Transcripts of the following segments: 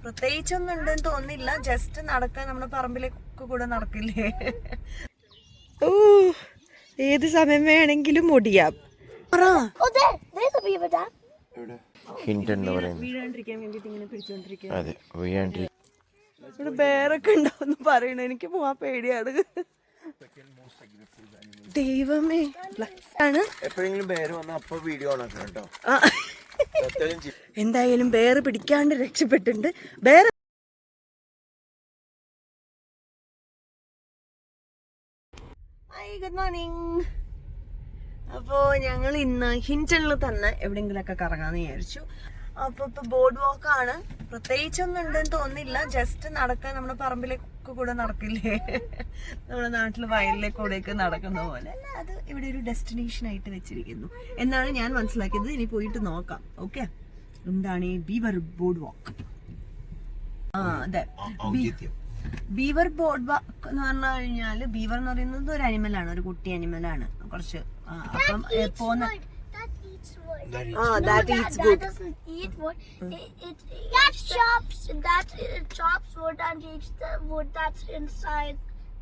പ്രത്യേകിച്ചൊന്നും ഉണ്ടെന്ന് തോന്നില്ല. ജസ്റ്റ് നടക്കാൻ നമ്മുടെ പറമ്പിലേക്ക് കൂടെ നടക്കില്ലേ? ഓ, ഏത് സമയം വേണമെങ്കിലും ഒടിയാം. വീഴാണ്ടിരിക്കാൻ വേണ്ടിട്ട് ഇങ്ങനെ പിടിച്ചോണ്ടിരിക്കുക. ഇവിടെ ബേറൊക്കെ ഉണ്ടാവും പറയണ. എനിക്ക് പോവാൻ പേടിയാണ്. ദൈവമേ, എപ്പോഴെങ്കിലും ബേർ വന്ന അപ്പൊ വീഡിയോ ഓൺ ആക്കണം കേട്ടോ. എന്തായാലും ബേർ പിടിക്കാണ്ട് രക്ഷപ്പെട്ടിട്ടുണ്ട്. Bear good morning. അപ്പോൾ ഞങ്ങൾ ഇന്ന് ഹിൻറ്റണിൽ തന്നെ എവിടെയെങ്കിലുമൊക്കെ കറങ്ങാന്ന് വിചാരിച്ചു. അപ്പോൾ ഇപ്പോൾ ബോർഡ് വാക്കാണ്. പ്രത്യേകിച്ചൊന്നും ഉണ്ടെന്ന് തോന്നില്ല. ജസ്റ്റ് നടക്കാൻ നമ്മുടെ പറമ്പിലേക്ക് കൂടെ നടക്കില്ലേ? നമ്മുടെ നാട്ടിൽ വയലിലേക്ക് കൂടെയൊക്കെ നടക്കുന്ന പോലെ അത് ഇവിടെ ഒരു ഡെസ്റ്റിനേഷൻ ആയിട്ട് വെച്ചിരിക്കുന്നു എന്നാണ് ഞാൻ മനസ്സിലാക്കിയത്. ഇനി പോയിട്ട് നോക്കാം. ഓക്കെ, എന്താണ് ഈ ബീവർ ബോർഡ് വാക്ക്? അതെ, ബീവർ ബോർഡ് വാക്ക് എന്ന് പറഞ്ഞു കഴിഞ്ഞാൽ ബീവർ എന്ന് പറയുന്നത് ഒരു അനിമലാണ്, ഒരു കുട്ടി അനിമലാണ്. കുറച്ച് അപ്പം പോകുന്ന that eats wood. That doesn't eat wood. It chops wood and eats the wood that's inside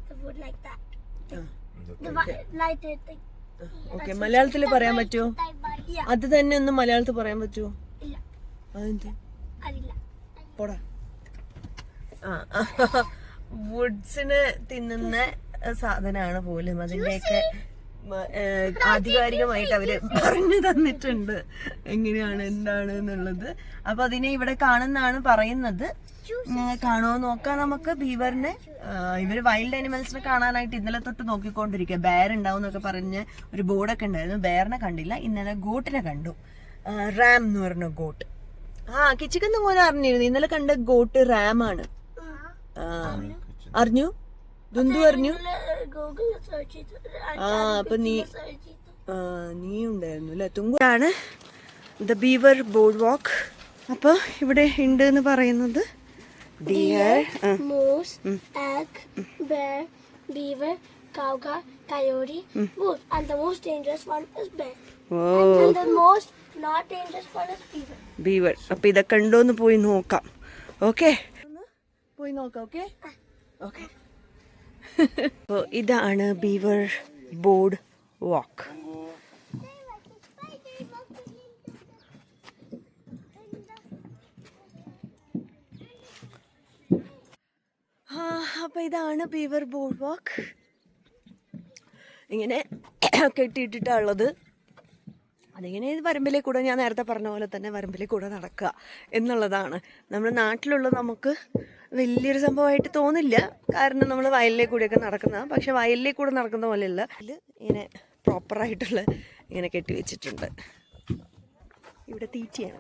the wood like that. Lighted thing. Okay, മലയാളത്തിൽ പറയാൻ പറ്റുമോ? അത് തന്നെ ഒന്ന് മലയാളത്തിൽ പറയാൻ പറ്റുമോ? ഇല്ല. അതെന്താ? അറിയില്ല. പോടാ. വുഡ്സിന് തിന്നുന്ന സാധനമാണ് പോലും. അതിന്റെയൊക്കെ ആധികാരികമായിട്ട് അവര് പറഞ്ഞു തന്നിട്ടുണ്ട് എങ്ങനെയാണ് എന്താണ് എന്നുള്ളത്. അപ്പൊ അതിനെ ഇവിടെ കാണുന്നാണ് പറയുന്നത്. കാണുമോ നോക്കാം നമുക്ക്. ബീവറിനെ ഇവര് വൈൽഡ് അനിമൽസിനെ കാണാനായിട്ട് ഇന്നലെ തൊട്ട് നോക്കിക്കൊണ്ടിരിക്കുക. ബെയർ ഉണ്ടാവും എന്നൊക്കെ പറഞ്ഞ് ഒരു ബോർഡൊക്കെ ഉണ്ടായിരുന്നു. ബെയറിനെ കണ്ടില്ല. ഇന്നലെ ഗോട്ടിനെ കണ്ടു. റാം എന്ന് പറഞ്ഞ ഗോട്ട്. കിച്ചിക്കൊന്നും പോലെ അറിഞ്ഞിരുന്നു. ഇന്നലെ കണ്ട ഗോട്ട് റാം ആണ്. അറിഞ്ഞു? ദുന്ദു അറിഞ്ഞു? അപ്പൊ നീ ഉണ്ടായിരുന്നു അല്ലെ? തുങ്കാണ് ദ ബീവർ ബോർഡ് വാക്ക്. അപ്പൊ ഇവിടെ ഉണ്ട് എന്ന് പറയുന്നത് dear, moose, elk, bear, beaver, cougar, coyote, wolf, and the most dangerous one is bear. And the most not dangerous one is beaver. ബീവർ. അപ്പൊ ഇതൊക്കെ ഉണ്ടോന്ന് പോയി നോക്കാം. ഓക്കെ, പോയി നോക്കാം. Okay okay. അപ്പോൾ ഇതാണ് ബീവർ ബോർഡ് വാക്ക്. അപ്പൊ ഇതാണ് ബീവർ ബോർഡ് വാക്ക്. ഇങ്ങനെ കെട്ടിയിട്ടിട്ടുള്ളത്. അതിങ്ങനെ വരമ്പിലെ കൂടെ, ഞാൻ നേരത്തെ പറഞ്ഞ പോലെ തന്നെ വരമ്പിലെ കൂടെ നടക്കുക എന്നുള്ളതാണ്. നമ്മുടെ നാട്ടിലുള്ള നമുക്ക് വലിയൊരു സംഭവമായിട്ട് തോന്നില്ല. കാരണം നമ്മൾ വയലിലെ കൂടെയൊക്കെ നടക്കുന്നതാണ്. പക്ഷെ വയലിലെ കൂടെ നടക്കുന്ന പോലെയല്ല. ഇതിൽ ഇങ്ങനെ പ്രോപ്പറായിട്ടുള്ള ഇങ്ങനെ കെട്ടിവെച്ചിട്ടുണ്ട്. ഇവിടെ തീറ്റയാണ്.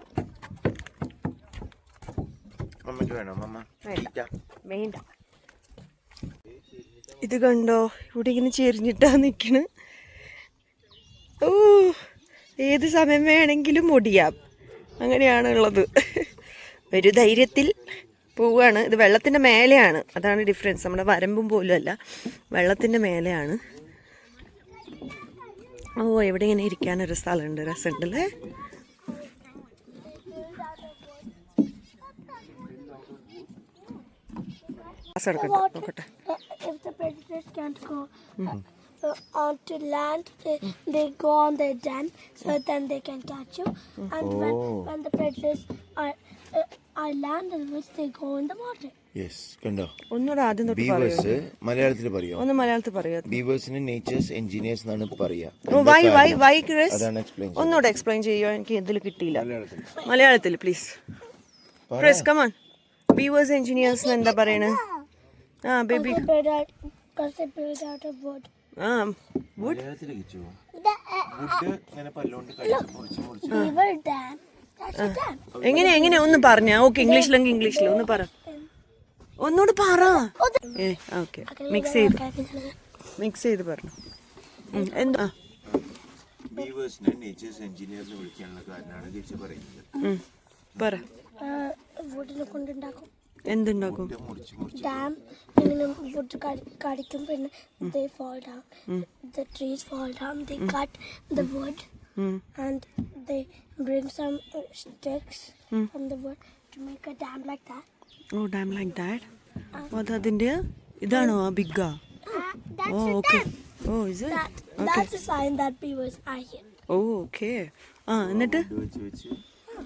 വേണ്ട. ഇത് കണ്ടോ, ഇവിടെ ഇങ്ങനെ ചെരിഞ്ഞിട്ടാ നിൽക്കണ്. ഓ, ഏത് സമയം വേണമെങ്കിലും ഒടിയാം. അങ്ങനെയാണുള്ളത്. ഒരു ധൈര്യത്തിൽ പോവുകയാണ്. ഇത് വെള്ളത്തിൻ്റെ മേലെയാണ്, അതാണ് ഡിഫറൻസ്. നമ്മുടെ വരമ്പും പോലും അല്ല, വെള്ളത്തിൻ്റെ മേലെയാണ്. ഓ, എവിടെ ഇങ്ങനെ ഇരിക്കാനൊരു സ്ഥലമുണ്ട്. രസമുണ്ടല്ലേ? നോക്കട്ടെ. If the predators can't go onto land, they go on their den, so then they can catch you. And when the predators are land animals, they go in the water. Yes, കണ്ടോ? ഒന്നുകൂടെ ആദ്യം തൊട്ട് weavers മലയാളത്തിൽ പറയോ? ഒന്ന് മലയാളത്തിൽ പറയാ. ബീവേഴ്സിനെ natures engineers എന്നാണ് പറയാ. ഒന്നുകൂടെ എക്സ്പ്ലെയിൻ ചെയ്യുമോ? എനിക്ക് ഇതിൽ കിട്ടിയില്ല. മലയാളത്തിൽ please. Chris, come on. Beavers engineers എന്താ പറയണേ? Baby wood. എങ്ങനെ ഒന്ന് പറഞ്ഞ. ഓക്കെ, ഇംഗ്ലീഷിലെങ്കിൽ ഇംഗ്ലീഷിൽ ഒന്ന് പറ. ഒന്നുകൂടെ പറ. ഓക്കെ, മിക്സ് ചെയ്ത് പറഞ്ഞു. എന്താ ബീവേഴ്സിനെ നേച്ചേഴ്സ് എഞ്ചിനീയർ എന്ന് വിളിക്കാനുള്ള കാരണമാണ് ചേച്ചി പറയുന്നത്. പറ. വുഡിനെ കൊണ്ടുണ്ടാക്കും. എന്തുണ്ടാക്കും? ഡാം ഇങ്ങനെ വുഡ് കടിക്കും. പിന്നെ they fall down, the trees fall down, they cut the wood and they bring some sticks from the wood to make a dam like that. ഓ ഡാം ലൈക്ക് ദാറ്റ്. അതിന്റെ ഇതാണോ ആ ബിഗ്ഗാ? That's ഓ a okay. dam. ഓ is it? That's a sign that beavers are here. ഓ okay. ആ എന്നിട്ട് വെച്ച് വെച്ച്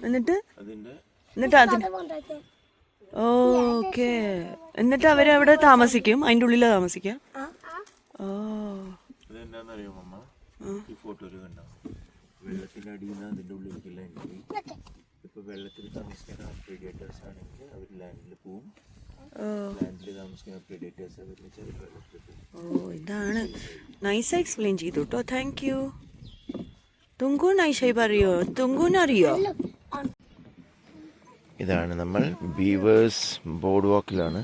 എന്നിട്ട് അതിന്റെ എന്നിട്ട് അതിന് Another one right there. Okay. എന്നിട്ട് അവരവിടെ താമസിക്കും, അതിൻ്റെ ഉള്ളിലാണ് താമസിക്കുക. ഓ അതെന്താന്നറിയോ മമ്മ, ഈ ഫോട്ടോയിൽ കണ്ടോ വെള്ളത്തിന്റെ അടിയിൽ നിന്ന് അതിന്റെ ഉള്ളിലേക്കുള്ള എൻട്രി. ഇപ്പൊ വെള്ളത്തിൽ താമസിക്കുന്ന പ്രീഡേറ്റേഴ്സ് ആണെങ്കിൽ അവർ ലാൻഡിൽ പോവും, ലാൻഡിൽ താമസിക്കുന്ന പ്രീഡേറ്റേഴ്സ് അവർ വെള്ളത്തിൽ പോകും. ഓ ഇതാണ്. നൈസായി എക്സ്പ്ലെയിൻ ചെയ്തു കേട്ടോ, താങ്ക് യു. തുങ്കു നൈസായി പറയോ? തുങ്കുനറിയോ? ഇതാണ് നമ്മൾ ബീവേഴ്സ് ബോർഡ് വാക്കിലാണ്.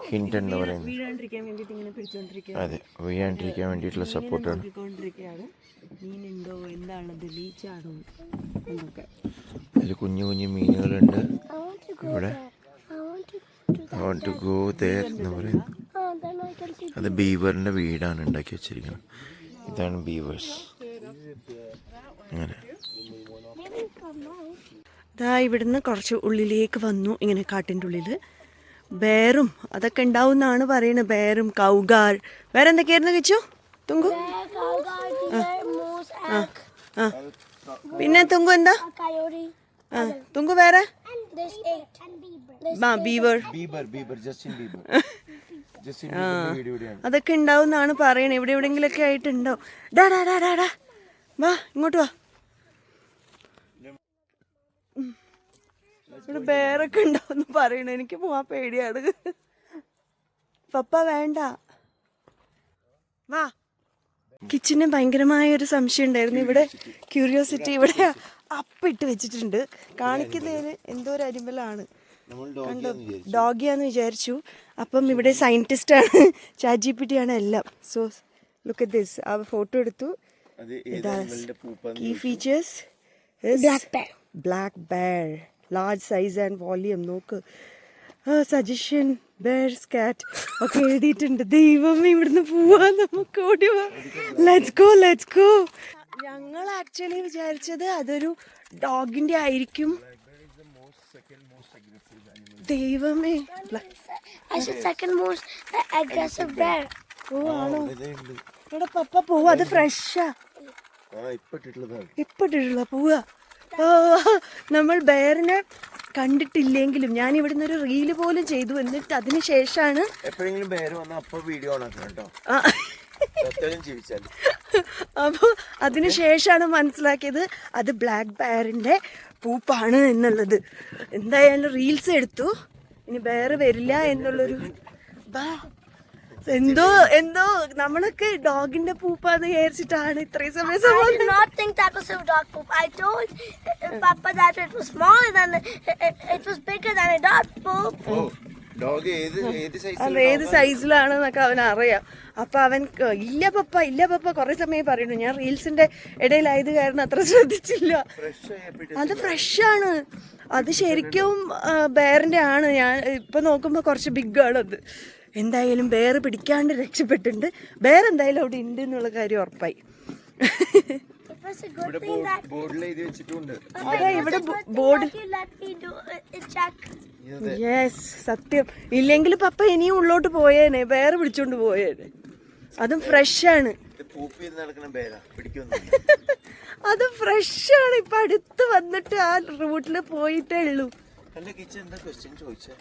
ഹിൻറ്റൺ എന്ന് പറയുന്നത്. വീഴാണ്ടിരിക്കാൻ വേണ്ടിയിട്ട് ഇങ്ങനെ പിടിച്ചോണ്ടിരിക്കുക. അതെ, വീഴാണ്ടിരിക്കാൻ വേണ്ടിയിട്ടുള്ള സപ്പോർട്ടാണ്. നോക്കിക്കൊണ്ടിരിക്കുകയാണ് മീനുണ്ടോ എന്താണത്, ബീച്ചാണോ എന്നൊക്കെ. അതിൽ കുഞ്ഞു കുഞ്ഞു മീനുകളുണ്ട്. I want to go ഇവിടെ there. I want to go to I want to go there എന്ന് പറയുന്നത്. then I can see. അത് ബീവറിന്റെ വീടാണ് ഉണ്ടാക്കി വെച്ചിരിക്കുന്നത്. ഇതാണ് ബീവേഴ്സ്. അങ്ങനെ They will come now. ഇതാ ഇവിടുന്ന് കുറച്ച് ഉള്ളിലേക്ക് വന്നു, ഇങ്ങനെ കാട്ടിൻ്റെ ഉള്ളിൽ. ബേറും അതൊക്കെ ഉണ്ടാവും എന്നാണ് പറയുന്നത്. ബേറും കൗഗാർ, വേറെ എന്തൊക്കെയായിരുന്നു വെച്ചു തുങ്കു? Bear, cougar, deer, moose, elk, ആ പിന്നെ തുങ്കു എന്താ? a coyote. ആ തുങ്കു വേറെ? There's 8. And beaver. Beaver. Bieber Justin Bieber video ഇവിടെയാണ്. അതൊക്കെ ഉണ്ടാവും എന്നാണ് പറയണത്. ഇവിടെ എവിടെയെങ്കിലൊക്കെ ആയിട്ടുണ്ടാവും. ഡാ ഡാ ഡാ ഡാ ഡാ വാ ഇങ്ങോട്ട് വാ. ഇവിടെ ബേറൊക്കെ ഉണ്ടാവും പറയണു. എനിക്ക് പോവാൻ പേടിയാണ്. പപ്പ വേണ്ട വാ. കിച്ചന് ഭയങ്കരമായ ഒരു സംശയം ഉണ്ടായിരുന്നു. ഇവിടെ ക്യൂരിയോസിറ്റി ഇവിടെ അപ്പിട്ട് വെച്ചിട്ടുണ്ട്. കാണിക്കുന്നതിന് എന്തോ ഒരു അരിമ്പലാണ്. കണ്ടോ, ഡോഗിയാന്ന് വിചാരിച്ചു. അപ്പം ഇവിടെ സയന്റിസ്റ്റാണ്, ChatGPT ആണ് എല്ലാം. So look at this. ആ ഫോട്ടോ എടുത്തു. Key features Black bear. Black bear, large size and volume. നോക്ക്, സജഷൻ ബെയർസ് കാറ്റ് ഒക്കെ എഴുതിയിട്ടുണ്ട്. ദൈവമേ, ഇവിടുന്ന് പോവാ, നമുക്ക് ഓടി പോവാ. Let's go, let's go. ഞങ്ങൾ ആക്ച്വലി വിചാരിച്ചത് അതൊരു ഡോഗിന്റെ ആയിരിക്കും. ദൈവമേ, I said second most aggressive bear. ഓ ആണോ? ഇവിടെ പപ്പ പോവാ, അത് ഫ്രഷാ ഇപ്പിട്ടിട്ടുള്ള പോവാ. ഓ നമ്മൾ ബെയറിനെ കണ്ടിട്ടില്ലെങ്കിലും ഞാൻ ഇവിടുന്ന് ഒരു റീല് പോലും ചെയ്തു. എന്നിട്ട് അതിന് ശേഷമാണ് എപ്പോഴെങ്കിലും പേര് വന്നാൽ അപ്പൊ വീഡിയോ ഓണാക്കണം കേട്ടോ. ജീവിച്ചാൽ അപ്പോൾ അതിന് ശേഷമാണ് മനസ്സിലാക്കിയത് അത് ബ്ലാക്ക് ബെയറിന്റെ പൂപ്പാണ് എന്നുള്ളത്. എന്തായാലും റീൽസ് എടുത്തു. ഇനി ബെയർ വരില്ല എന്നുള്ളൊരു എന്തോ നമ്മളൊക്കെ ഡോഗിന്റെ പൂപ്പാന്ന് വിചാരിച്ചിട്ടാണ് ഇത്രയും സമയം. I did not think that was a dog poop. I told Papa that it was smaller than it was bigger than a dog poop. Dog അത് ഏത് സൈസിലാണെന്നൊക്കെ അവൻ അറിയാം. അപ്പൊ അവൻ ഇല്ല പപ്പ കുറെ സമയം പറയുന്നു. ഞാൻ റീൽസിന്റെ ഇടയിലായത് കാരണം അത്ര ശ്രദ്ധിച്ചില്ല. അത് ഫ്രഷാണ്. അത് ശരിക്കും ബെയറിന്റെ ആണ്. ഞാൻ ഇപ്പൊ നോക്കുമ്പോ കുറച്ച് ബിഗ് ആണ് അത്. എന്തായാലും ബെയർ പിടിക്കാണ്ട് രക്ഷപ്പെട്ടിട്ടുണ്ട്. ബെയർ എന്തായാലും അവിടെ ഉണ്ട് എന്നുള്ള കാര്യം ഉറപ്പായി. It was a good thing that ബോർഡിൽ എഴുതി വെച്ചിട്ടുണ്ട്. അതാ ഇവിടെ board. you let me do a check. Yes, സത്യം. ഇല്ലെങ്കിൽ പപ്പ ഇനിയും ഉള്ളോട്ട് പോയേനെ, ബെയർ പിടിച്ചോണ്ട് പോയേനെ. അതും ഫ്രഷാണ്. പൂപ്പ് ചെയ്ത് നടക്കുന്ന ബേരാ പിടിക്കുന്നു. അത് ഫ്രഷാണ്. ഇപ്പൊ അടുത്ത് വന്നിട്ട് ആ റൂട്ടില് പോയിട്ടേ ഉള്ളൂ. എന്റെ കിച്ചൻ എന്താ ക്വസ്റ്റ്യൻ ചോദിച്ചേ?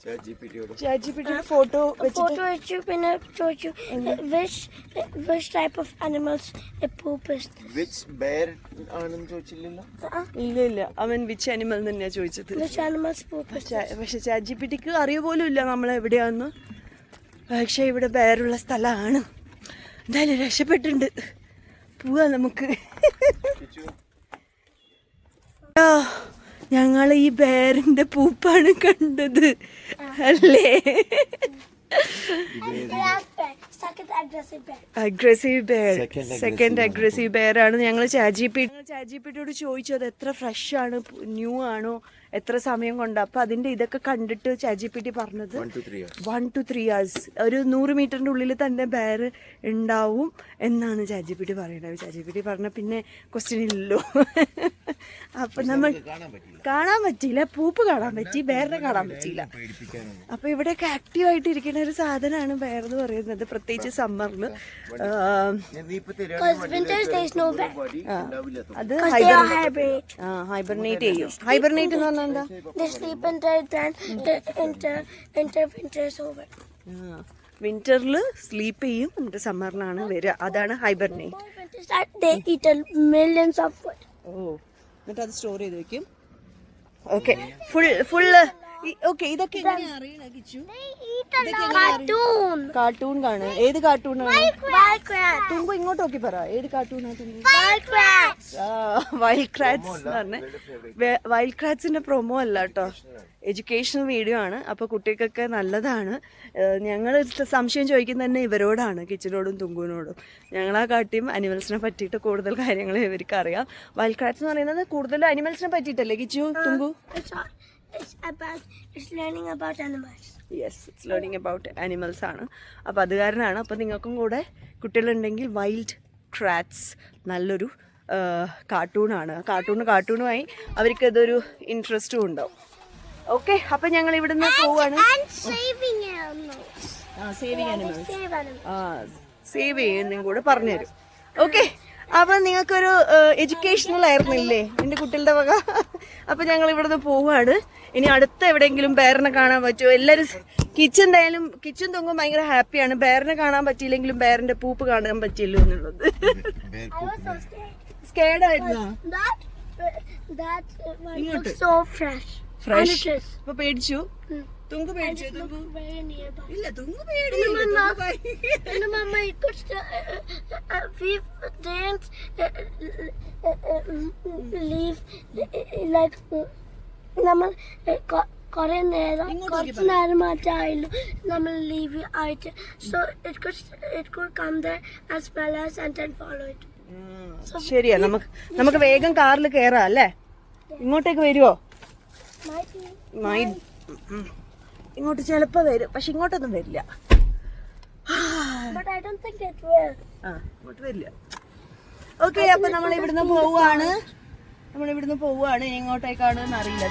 ChatGPT photo Photo with you, പിന്നെ ചോദിച്ചു which type of animals a poop is. Which bear ആണെന്ന് ചോദിച്ചില്ലല്ലോ. ഇല്ല അവൻ വിച്ച് അനിമൽ തന്നെയാ ചോദിച്ചത്. Which animals poop is. പക്ഷെ ChatGPTക്ക് അറിയ പോലും ഇല്ല നമ്മളെവിടെയാന്ന്. പക്ഷെ ഇവിടെ ബെയറുള്ള സ്ഥലമാണ്. എന്തായാലും രക്ഷപ്പെട്ടിട്ടുണ്ട്. പോവാ നമുക്ക്. ഞങ്ങൾ ഈ ബെയറിന്റെ പൂപ്പാണ് കണ്ടത് അല്ലേ? സെക്കൻഡ് അഗ്രസീവ് ബെയർ ആണ്. ഞങ്ങൾ ChatGPTയോട് ചോദിച്ചു അത് എത്ര ഫ്രഷ് ആണ്, ന്യൂ ആണോ, എത്ര സമയം കൊണ്ട്. അപ്പൊ അതിന്റെ ഇതൊക്കെ കണ്ടിട്ട് ChatGPT പറഞ്ഞത് 1 to 3 hours, ഒരു 100 മീറ്ററിന്റെ ഉള്ളിൽ തന്നെ ബെയർ ഉണ്ടാവും എന്നാണ് ChatGPT പറയുന്നത്. ChatGPT പറഞ്ഞ പിന്നെ ക്വസ്റ്റ്യൻ ഇല്ലല്ലോ. അപ്പൊ നമ്മൾ കാണാൻ പറ്റില്ല, കാണാൻ പറ്റിയില്ല, പൂപ്പ് കാണാൻ പറ്റി, ബെയറിനെ കാണാൻ പറ്റിയില്ല. പേടിപ്പിക്കാനൊന്നും. അപ്പൊ ഇവിടെയൊക്കെ ആക്റ്റീവ് ആയിട്ട് ഇരിക്കുന്ന ഒരു സാധനമാണ് ബെയർ എന്ന് പറയുന്നത്, പ്രത്യേകിച്ച് സമ്മറിൽ. Because winters there's no bear. അത് They are hibernate. ഹൈബർനേറ്റ് ചെയ്യും. ഹൈബർനേറ്റ് എന്ന് പറഞ്ഞാൽ എന്താ? They sleep in there, then winter is over. വിന്ററിൽ സ്ലീപ്പ് ചെയ്യും, എന്നിട്ട് സമ്മറിലാണ് വരിക. അതാണ് hibernate. Before winter start, they eat millions of food. ഓ, എന്നിട്ട് അത് സ്റ്റോർ ചെയ്ത് വെക്കും. Okay, full okay. ഇതൊക്കെ എങ്ങനെയാ അറിയണ Kichu? They eat a cartoon. Cartoon കാണുക. ഏത് കാർട്ടൂണാണ്? Wild crabs. തുമ്പ ഇങ്ങോട്ട് നോക്കി പറ, ഏത് കാർട്ടൂണാണ്? Wild crabs. വൈൽഡ് ക്രാറ്റ്സ് എന്ന് പറഞ്ഞ വൈൽഡ് ക്രാറ്റ്സിന്റെ പ്രൊമോ അല്ല കേട്ടോ, എഡ്യൂക്കേഷണൽ വീഡിയോ ആണ്. അപ്പോൾ കുട്ടികൾക്കൊക്കെ നല്ലതാണ്. ഞങ്ങൾ സംശയം ചോദിക്കുന്നത് തന്നെ ഇവരോടാണ്, കിച്ചനോടും തുങ്കുവിനോടും. ഞങ്ങളാ കാട്ടിയും അനിമൽസിനെ പറ്റിയിട്ട് കൂടുതൽ കാര്യങ്ങൾ ഇവർക്ക് അറിയാം. വൈൽഡ് ക്രാറ്റ്സ് എന്ന് പറയുന്നത് കൂടുതലും അനിമൽസിനെ പറ്റിയിട്ടല്ലേ Kichu, Thunku? It's learning about animals. Yes, it's learning about animals ആണ്. അപ്പോൾ അത് കാരണമാണ്. അപ്പോൾ നിങ്ങൾക്കും കൂടെ കുട്ടികളുണ്ടെങ്കിൽ വൈൽഡ് ക്രാറ്റ്സ് നല്ലൊരു കാർട്ടൂണാണ്. കാർട്ടൂണുമായി അവർക്ക് ഇതൊരു ഇൻട്രസ്റ്റും ഉണ്ടാവും. ഓക്കെ, അപ്പം ഞങ്ങൾ ഇവിടുന്ന് പോവാണ്. And saving animals. Saving animals, Save animals. Save ചെയ്യുന്നതും കൂടെ പറഞ്ഞുതരും. ഓക്കെ, അപ്പം നിങ്ങൾക്കൊരു എഡ്യൂക്കേഷണൽ ആയിരുന്നില്ലേ എൻ്റെ കുട്ടികളുടെ വക? അപ്പം ഞങ്ങൾ ഇവിടുന്ന് പോവുകയാണ്. ഇനി അടുത്ത എവിടെയെങ്കിലും ബെയറിനെ കാണാൻ പറ്റുമോ? എല്ലാവരും എന്തായാലും കിച്ചൻ തൊങ്ങും ഭയങ്കര ഹാപ്പിയാണ്. ബെയറിനെ കാണാൻ പറ്റിയില്ലെങ്കിലും ബെയറിന്റെ പൂപ്പ് കാണാൻ പറ്റിയല്ലോ എന്നുള്ളത്. I was so scared. Scared ആയിരുന്നോ? That one looks so fresh. Fresh. And it is. അപ്പൊ പേടിച്ചു? തുങ്കു പേടിച്ചു? It looks very nearby. ഇല്ല, തുങ്കു പേടിയില്ല. And Mama, it could we didn't leave like നമ്മൾ കുറെ നേരം കുറച്ച് നേരം മാത്രമായിരുന്നു നമ്മൾ ലീവ് ആയിട്ട്. So it could come there as well as and then follow it. ശരിയാ, നമുക്ക് വേഗം കാറിൽ കയറാം അല്ലേ? ഇങ്ങോട്ടേക്ക് വരുവോ? ഇങ്ങോട്ട് ചിലപ്പോ വരും, പക്ഷെ ഇങ്ങോട്ടൊന്നും വരില്ല. But I don't think it will. ഇങ്ങോട്ട് വരില്ല. ഓക്കെ, അപ്പൊ നമ്മൾ ഇവിടുന്ന് പോവുകയാണ്. ഇനി എങ്ങോട്ടേക്കാണ് അറിയില്ല.